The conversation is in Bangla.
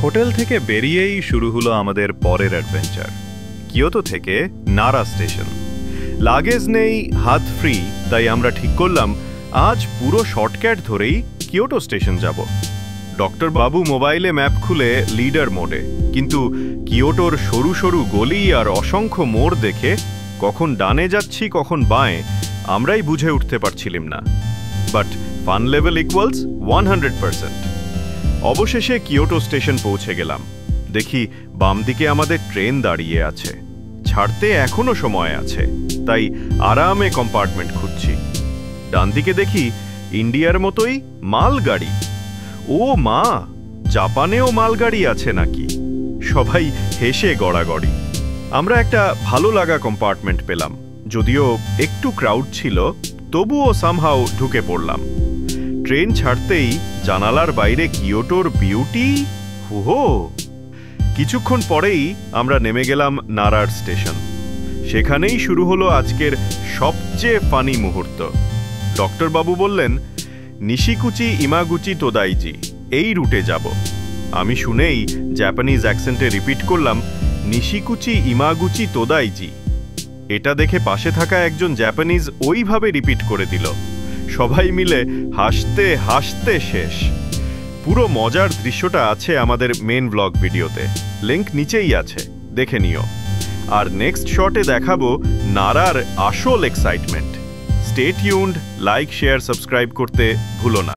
হোটেল থেকে বেরিয়েই শুরু হলো আমাদের পরের অ্যাডভেঞ্চার। কিয়োটো থেকে নারা স্টেশন। লাগেজ নেই, হাত ফ্রি, তাই আমরা ঠিক করলাম আজ পুরো শর্টকাট ধরেই কিয়োটো স্টেশন যাব। ডক্টর বাবু মোবাইলে ম্যাপ খুলে লিডার মোডে, কিন্তু কিয়োটোর সরু সরু গলি আর অসংখ্য মোড় দেখে কখন ডানে যাচ্ছি কখন বাঁয়ে আমরাই বুঝে উঠতে পারছিলাম না। But fun level equals 100%। অবশেষে কিয়োটো স্টেশন পৌঁছে গেলাম। দেখি বাম দিকে আমাদের ট্রেন দাঁড়িয়ে আছে, ছাড়তে এখনো সময় আছে, তাই আরামে কম্পার্টমেন্ট খুঁজছি। ডান দিকে দেখি ইন্ডিয়ার মতোই মালগাড়ি। ও মা, জাপানেও মালগাড়ি আছে নাকি? সবাই হেসে গড়াগড়ি। আমরা একটা ভালো লাগা কম্পার্টমেন্ট পেলাম, যদিও একটু ক্রাউড ছিল, তবুও সামহাও ঢুকে পড়লাম। ট্রেন ছাড়তেই জানালার বাইরে কিয়োটোর বিউটি, হুহো। কিছুক্ষণ পরেই আমরা নেমে গেলাম নারার স্টেশন। সেখানেই শুরু হলো আজকের সবচেয়ে ফানি মুহূর্ত। ডক্টর বাবু বললেন, নিশিকুচি ইমাগুচি তোদাইজি, এই রুটে যাব। আমি শুনেই জাপানিজ অ্যাকসেন্টে রিপিট করলাম, নিশিকুচি ইমাগুচি তোদাইজি। এটা দেখে পাশে থাকা একজন জাপানিজ ওইভাবে রিপিট করে দিল। সবাই মিলে হাসতে হাসতে শেষ। পুরো মজার দৃশ্যটা আছে আমাদের মেন ব্লগ ভিডিওতে, লিংক নিচেই আছে, দেখে নিও। আর নেক্সট শটে দেখাবো নারার আসল excitement. Stay tuned, like share subscribe করতে ভুলো না।